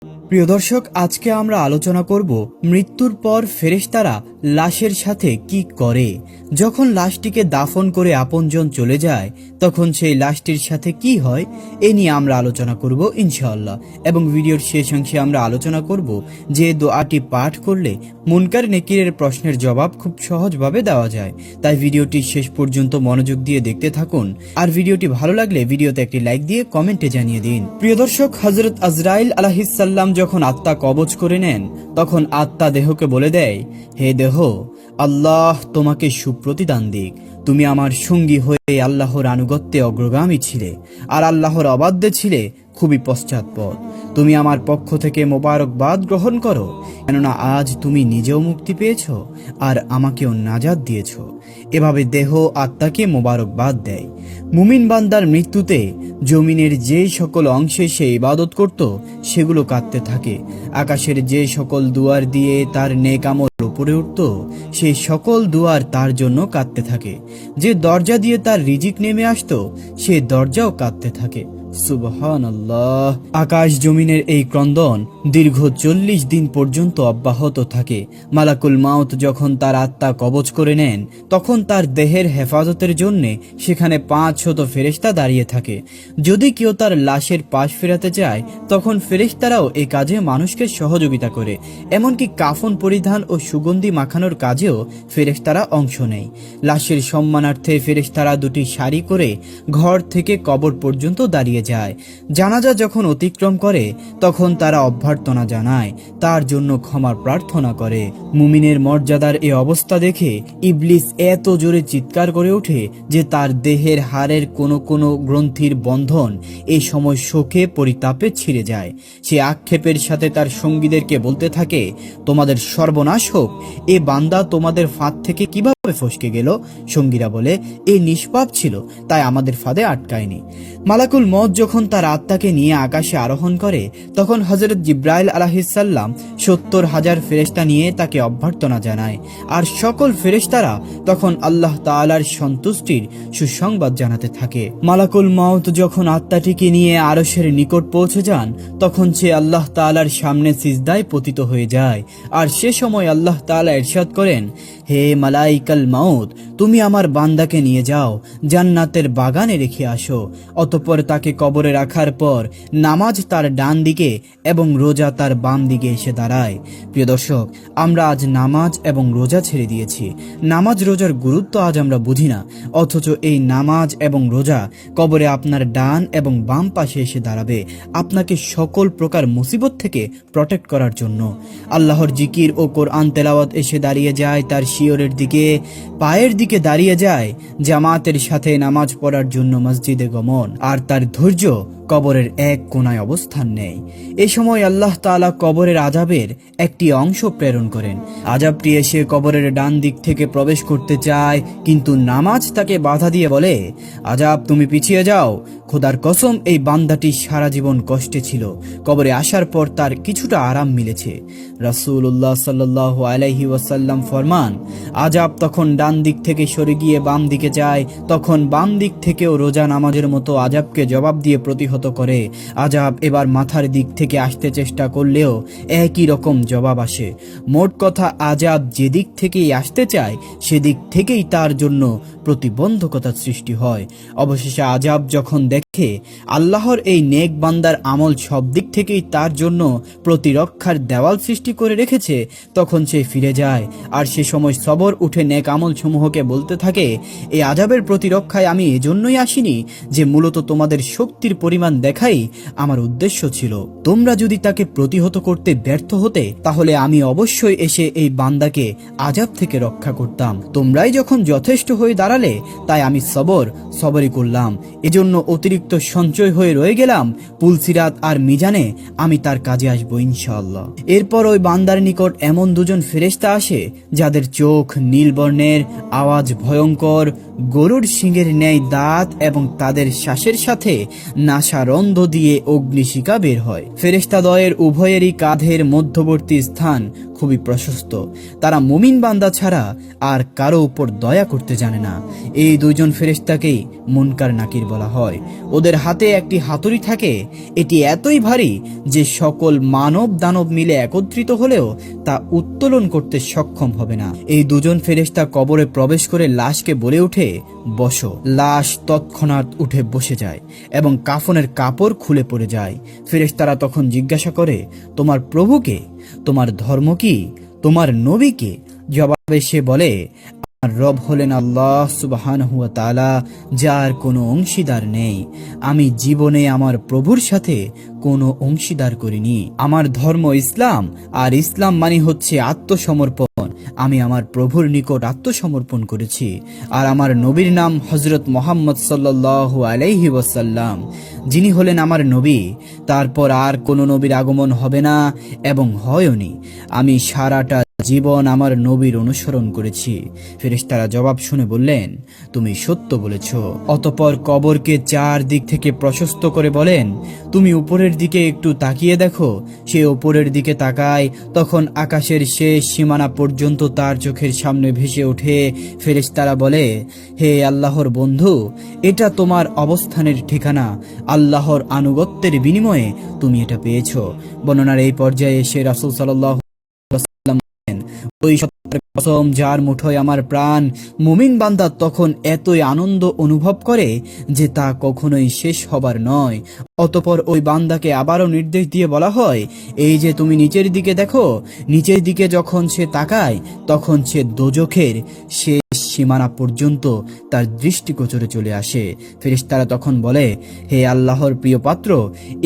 প্রিয় দর্শক, আজকে আমরা আলোচনা করব মৃত্যুর পর ফেরেশতারা লাশের সাথে কি করে। যখন লাশটিকে দাফন করে আপনজন চলে যায় তখন সেই লাশটির সাথে কি হয় এ নিয়ে আমরা আলোচনা করব ইনশাআল্লাহ। এবং ভিডিওর শেষ অংশে আমরা আলোচনা করব যে দোয়াটি পাঠ করলে মুনকার নেকিরের প্রশ্নের জবাব খুব সহজভাবে দেওয়া যায়। তাই ভিডিওটি শেষ পর্যন্ত মনোযোগ দিয়ে দেখতে থাকুন। আর ভিডিওটি ভালো লাগলে ভিডিওতে একটি লাইক দিয়ে কমেন্টে জানিয়ে দিন। প্রিয় দর্শক, হযরত আজরাইল আলাইহিস সালাম যখন আত্মা কবজ করে নেন তখন আত্মা দেহকে বলে দেয়, হে দেহ, আল্লাহ তোমাকে সুপ্রতিদান দিক। তুমি আমার সঙ্গী হয়ে আল্লাহর আনুগত্যে অগ্রগামী ছিলে আর আল্লাহর অবাধ্যে ছিলে খুবই পশ্চাৎপদ। তুমি আমার পক্ষ থেকে মোবারকবাদ গ্রহণ করো, কেননা আজ তুমি নিজেও মুক্তি পেয়েছ আর আমাকেও নাজাত দিয়েছ। এভাবে দেহ আত্মাকে মোবারকবাদ দেয়। মুমিন বান্দার মৃত্যুতে জমিনের যে সকল অংশে সে ইবাদত করত সেগুলো কাঁদতে থাকে। আকাশের যে সকল দুয়ার দিয়ে তার নেক আমল উপরে উঠত সেই সকল দুয়ার তার জন্য কাঁদতে থাকে। যে দরজা দিয়ে তার রিজিক নেমে আসতো সে দরজাও কাঁদতে থাকে। সুবহানাল্লাহ। আকাশ জমিনের এই ক্রন্দন দীর্ঘ 40 দিন পর্যন্ত অব্যাহত থাকে। মালাকুল মাউত যখন তার আত্মা কবজ করে নেন তখন তার দেহের হেফাজতের জন্য সেখানে 500 ফেরেশতা দাঁড়িয়ে থাকে। যদি কেউ তার লাশের পাশ ফেরাতে চায় তখন ফেরেশতারাও এই কাজে মানুষকে সহযোগিতা করে। এমনকি কাফন পরিধান ও সুগন্ধি মাখানোর কাজেও ফেরেশতারা অংশ নেয়। লাশের সম্মানার্থে ফেরেশতারা দুটি সারি করে ঘর থেকে কবর পর্যন্ত দাঁড়িয়ে যায়। জানাজা যখন অতিক্রম করে তখন তারা অভ্যর্থনা জানায়, তার জন্য ক্ষমার প্রার্থনা করে। মুমিনের মর্যাদার এই অবস্থা দেখে ইবলিস এত জোরে চিৎকার করে ওঠে যে তার দেহের হাড়ের কোনো গ্রন্থির বন্ধন এই সময় শোকে পরিতাপে ছিঁড়ে যায়। সে আক্ষেপের সাথে তার সঙ্গীদেরকে বলতে থাকে, তোমাদের সর্বনাশ হোক, এ বান্দা তোমাদের ফাঁদ থেকে কিভাবে ফসকে গেল? সঙ্গীরা বলে, এ নিষ্পাপ ছিল, তাই আমাদের ফাঁদে আটকায়নি। মালাকুল মউত যখন তার আত্মাকে নিয়ে আকাশে আরোহণ করে তখন হযরত জিবরাইল আলাইহিস সালাম 70,000 ফেরেশতা নিয়ে তাকে অভ্যর্থনা জানায়। আর সকল ফেরেশতারা তখন আল্লাহ তাআলার সন্তুষ্টির সুসংবাদ জানাতে থাকে। মালাকুল মউত যখন আত্মাটিকে নিয়ে আরশের নিকট পৌঁছে যান তখন সে আল্লাহ তাআলার সামনে সিজদায় পতিত হয়ে যায়। আর সে সময় আল্লাহ তাআলা ইরশাদ করেন, হে মালাইকাল মাউত, তুমি আমার বান্দাকে নিয়ে যাও, জান্নাতের বাগানে রেখে আসো। অতঃপর তাকে কবরে রাখার পর নামাজ তার ডান দিকে এবং রোজা তার বাম দিকে এসে দাঁড়ায়। প্রিয় দর্শক, আমরা আজ নামাজ এবং রোজা ছেড়ে দিয়েছি। নামাজ রোজার গুরুত্ব আজ আমরা বুঝি না, অথচ এই নামাজ এবং রোজা কবরে আপনার ডান এবং বাম পাশে এসে দাঁড়াবে আপনাকে সকল প্রকার মুসিবত থেকে প্রটেক্ট করার জন্য। আল্লাহর জিকির ও কোরআন তেলাওয়াত এসে দাঁড়িয়ে যায় তার শিয়রের দিকে, পায়ের দিকে দাঁড়িয়ে যায় জামাতের সাথে নামাজ পড়ার জন্য মসজিদে গমন। আর তার ধৈর্য কবরের এক কোনায় অবস্থান নেয়। এই সময় আল্লাহ তাআলা কবরের আযাবের একটি অংশ প্রেরণ করেন। আযাবটি এসে কবরের ডান দিক থেকে প্রবেশ করতে চায়, কিন্তু নামাজ তাকে বাধা দিয়ে বলে, আযাব তুমি পিছিয়ে যাও। খোদার কসম, এই বান্দাটি সারা জীবন কষ্টে ছিল, কবরে আসার পর তার কিছুটা আরাম মিলেছে। রাসূলুল্লাহ সাল্লাল্লাহু আলাইহি ওয়াসাল্লাম ফরমান, আযাব তখন ডান দিক থেকে সরে গিয়ে বাম দিকে যায়, তখন বাম দিক থেকেও রোজা নামাজের মতো আযাবকে জবাব দিয়ে প্রতিহত করে। আযাব এবার মাথার দিক থেকে আসতে চেষ্টা করলেও একই রকম জবাব আসে। মোট কথা, আযাব যেদিক থেকেই আসতে চায় সেদিক থেকেই তার জন্য প্রতিবন্ধকতা সৃষ্টি হয়। অবশেষে আযাব যখন দেখে আল্লাহর এই নেক বান্দার আমল সব দিক থেকেই তার জন্য প্রতিরক্ষার দেওয়াল সৃষ্টি করে রেখেছে তখন সে ফিরে যায়। আর সে সময় সবর উঠে নেক আমল সমূহকে বলতে থাকে, এই আযাবের প্রতিরক্ষায় আমি এজন্যই আসিনি যে মূলত তোমাদের শক্তির পরিমাণ দেখাই আমার উদ্দেশ্য ছিল। তোমরা যদি তাকে প্রতিহত করতে ব্যর্থ হতে তাহলে আমি অবশ্যই এসে এই বান্দাকে আযাব থেকে রক্ষা করতাম। তোমরাই যখন যথেষ্ট হয়ে দাঁড়ালে তাই আমি সবরই করলাম। এজন্য অতিরিক্ত সঞ্চয় হয়ে রয়ে গেলাম। পুলসিরাত আর মিজানে আমি তার কাজে আসবো ইনশাআল্লাহ। এরপর ওই বান্দার নিকট এমন দুজন ফেরেশতা আসে যাদের চোখ নীল বর্ণের, আওয়াজ ভয়ঙ্কর, গরুর শিঙের ন্যায় দাঁত এবং তাদের শ্বাসের সাথে নাসারন্ধ দিয়ে অগ্নিশিখা বের হয়। ফেরেশতাদ্বয়ের উভয়েরই কাঁধের মধ্যবর্তী স্থান খুবই প্রশস্ত। তারা মুমিন বান্দা ছাড়া আর কারো উপর দয়া করতে জানে না। এই দুইজন ফেরেশতাকেই মুনকার নাকির বলা হয়। ওদের হাতে একটি হাতুড়ি থাকে, এটি এতই ভারী যে সকল মানব দানব মিলে একত্রিত হলেও তা উত্তোলন করতে সক্ষম হবে না। এই দুজন ফেরেশতা কবরে প্রবেশ করে লাশকে বলে ওঠে, বসো। লাশ তৎক্ষণাৎ উঠে বসে যায় এবং কাফনের কাপড় খুলে পড়ে যায়। ফেরেশতারা তখন জিজ্ঞাসা করে, তোমার প্রভুকে, তোমার ধর্ম কি, তোমার নবীকে? জবাবে সে বলে, আমার রব হলেন আল্লাহ সুবহানাহু ওয়া তাআলা, যার কোনো অংশীদার নেই। আমি জীবনে আমার প্রভুর সাথে কোনো অংশীদার করিনি। আমার ধর্ম ইসলাম, আর ইসলাম মানে হচ্ছে আত্মসমর্পণ। আমি আমার প্রভুর নিকট আত্মসমর্পণ করেছি। আর আমার নবীর নাম হযরত মুহাম্মদ সাল্লাল্লাহু আলাইহি ওয়াসাল্লাম, যিনি হলেন আমার নবী। তারপর আর কোনো নবীর আগমন হবে না এবং হয়নি। আমি সারাটা জীবন আমার নবীর অনুসরণ করেছি। ফেরেশতারা জবাব শুনে বললেন, তুমি সত্য বলেছ। অতঃপর কবরকে চারদিক থেকে প্রশস্ত করে বলেন, তুমি উপরের দিকে একটু তাকিয়ে দেখো। সে উপরের দিকে তাকায়, তখন আকাশের শেষ সীমানা পর্যন্ত তার চোখের সামনে ভেসে ওঠে। ফেরেশতারা বলে, হে আল্লাহর বন্ধু, এটা তোমার অবস্থানের ঠিকানা। আল্লাহর আনুগত্যের বিনিময়ে তুমি এটা পেয়েছ। বর্ণনার এই পর্যায়ে এসে রাসূল সাল্লাল্লাহু ওই সত্তার কসম যার মুঠোয় আমার প্রাণ, মুমিন বান্দা তখন এতই আনন্দ অনুভব করে যে তা কখনোই শেষ হবার নয়। অতঃপর ওই বান্দাকে আবারও নির্দেশ দিয়ে বলা হয়, এই যে তুমি নিচের দিকে দেখো। নিচের দিকে যখন সে তাকায় তখন সে দোজখের শেষ সীমানা পর্যন্ত তার দৃষ্টিগোচরে চলে আসে। ফেরেশতারা তখন বলে, হে আল্লাহর প্রিয় পাত্র,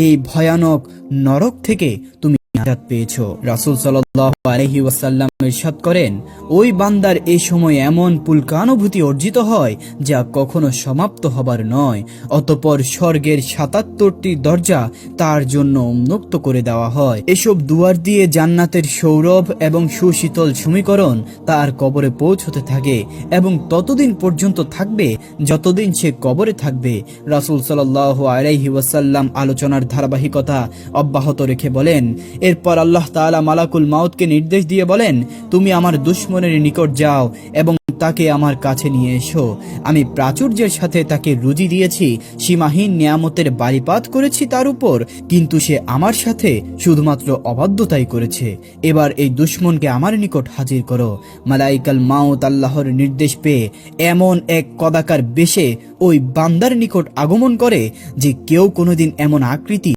এই ভয়ানক নরক থেকে তুমি নাজাত পেয়েছো। রাসূল সাল্লাল্লাহু আলাইহি ওয়াসাল্লাম ইরশাদ করেন, ওই বান্দার এই সময় এমন পুলকানুভূতি অর্জিত হয় যা কখনো সমাপ্ত হবার নয়। অতঃপর স্বর্গের ৭৭টি দরজা তার জন্য উন্মুক্ত করে দেওয়া হয়। এসব দুয়ার দিয়ে জান্নাতের সৌরভ এবং সুশীতল সমীকরণ তার কবরে পৌঁছতে থাকে এবং ততদিন পর্যন্ত থাকবে যতদিন সে কবরে থাকবে। রাসূল সাল্লাল্লাহু আলাইহি ওয়াসাল্লাম আলোচনার ধারাবাহিকতা অব্যাহত রেখে বলেন, এরপর আল্লাহ তাআলা মালাকুল মাউতকে নির্দেশ দিয়ে বলেন, তুমি আমার দুশমনের নিকট যাও এবং তাকে আমার কাছে নিয়ে এসো। আমি প্রাচুর্যের সাথে তাকে রুজি দিয়েছি, সীমাহীন নিয়ামতের বাড়িপাত করেছি তার উপর, কিন্তু সে আমার সাথে শুধুমাত্র অবাধ্যতাই করেছে। এবার এই দুশমনকে আমার নিকট হাজির করো। মালাইকাল মাউত আল্লাহর নির্দেশ পেয়ে এমন এক কদাকার বেশে ওই বান্দার নিকট আগমন করে যে কেউ কোনোদিন এমন আকৃতি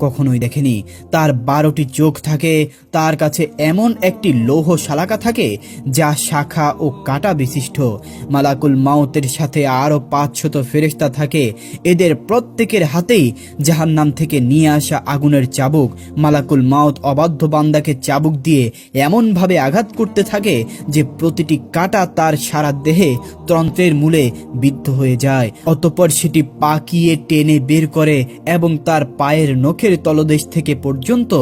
কখনোই দেখেনি। তার 12টি চোখ থাকে, তার কাছে এমন একটি লৌহ শালাকা থাকে যা শাখা ও কাঁটা বিশিষ্ট। মালাকুল মাউতের সাথে আরো 500 ফেরেশতা থাকে। এদের প্রত্যেকের হাতেই জাহান্নাম থেকে নিয়ে আসা আগুনের চাবুক। মালাকুল মাউত অবাধ্য বান্দাকে চাবুক দিয়ে এমন ভাবে আঘাত করতে থাকে যে প্রতিটি কাঁটা তার সারা দেহে তন্ত্রের মূলে বিদ্ধ হয়ে যায়। অতঃপর সেটি পাকিয়ে টেনে বের করে এবং তার পায়ের নখের তলদেশ থেকে পর্যন্ত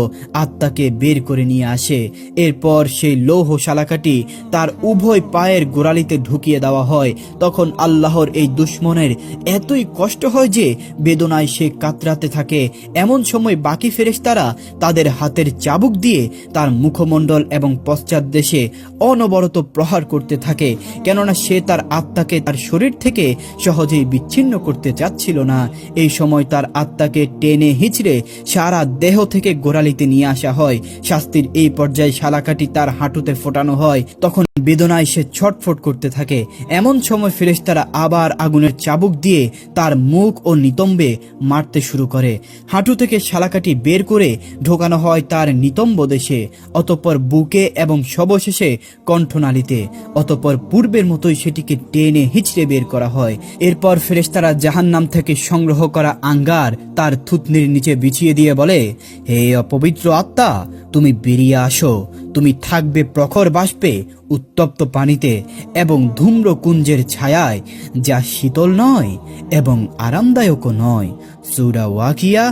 আত্মাকে বের করে নিয়ে আসে। এরপর সেই লৌহ শালাকাটি তার উভয় পায়ের গোড়ালিতে ঢুকিয়ে দেওয়া হয়। তখন আল্লাহর এই দুশমনের এতই কষ্ট হয় যে বেদনায় সে কাতরাতে থাকে। এমন সময় বাকি ফেরেশতারা তাদের হাতের চাবুক দিয়ে তার মুখমণ্ডল এবং পশ্চাৎ দেশে অনবরত প্রহার করতে থাকে, কেননা সে তার আত্মাকে তার শরীর থেকে সহজেই বিচ্ছিন্ন করতে চাচ্ছিল না। এই সময় তার আত্মাকে টেনে হিচড়ে সারা দেহ থেকে গোড়ালিতে নিয়ে আসা হয়। শাস্তির এই পর্যায়ে শালাকাটি তার হাঁটুতে ফোটানো হয়। তখন বেদনায় সে ছটফট করতে থাকে। এমন সময় ফেরেশতারা আবার আগুনের চাবুক দিয়ে তার মুখ ও নিতম্বে মারতে শুরু করে। হাঁটু থেকে শালাকাটি বের করে ঢোকানো হয় তার নিতম্ব দেশে, অতঃপর বুকে এবং সবশেষে কণ্ঠনালীতে। অতঃপর পূর্বের মতোই সেটিকে টেনে হিচড়ে বের করা হয়। এরপর ফেরেশতারা জাহান্নাম থেকে সংগ্রহ করা আঙ্গার তার থুতনির নিচে বিছিয়ে দিয়ে বলে, হে অপবিত্র আত্মা, তুমি বেরিয়ে আসো। তুমি থাকবে প্রখর বাষ্পে, উত্তপ্ত পানিতে এবং ধূম্রকুঞ্জের ছায়ায়, যা শীতল নয় এবং আরামদায়কও নয়। সূরা ওয়াকিয়া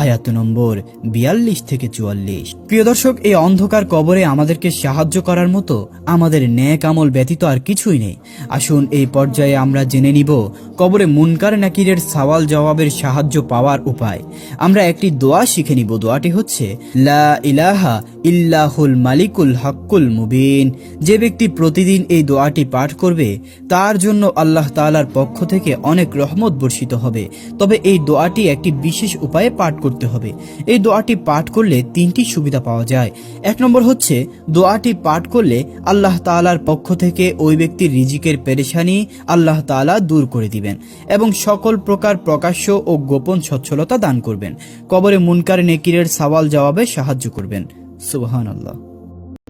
আয়াত নম্বর 42 থেকে 44। প্রিয় দর্শক, এই অন্ধকার কবরে আমাদেরকে সাহায্য করার মতো আমাদের নেক আমল ব্যতীত আর কিছুই নেই। আসুন এই পর্যায়ে আমরা জেনে নিব কবরে মুনকার নাকিরের সওয়াল জবাবের সাহায্য পাওয়ার উপায়। আমরা একটি দোয়া শিখে নিব। দোয়াটি হচ্ছে, লা ইলাহা ইল্লাহুল মালিক যালিকুল হাক্কুল মুবিন। যে ব্যক্তি প্রতিদিন এই দোয়াটি পাঠ করবে তার জন্য আল্লাহ তাআলার পক্ষ থেকে অনেক রহমত বর্ষিত হবে। তবে এই দোয়াটি একটি বিশেষ উপায়ে পাঠ করতে হবে। এই দোয়াটি পাঠ করলে 3টি সুবিধা পাওয়া যায়। 1 নম্বর হচ্ছে, দোয়াটি পাঠ করলে আল্লাহ তাআলার পক্ষ থেকে ওই ব্যক্তির রিজিকের পেরেশানি আল্লাহ তাআলা দূর করে দিবেন এবং সকল প্রকার প্রকাশ্য ও গোপন সচ্ছলতা দান করবেন। কবরে মুনকার নেকিরের সওয়াল জবাবে সাহায্য করবেন। সুবহানাল্লাহ।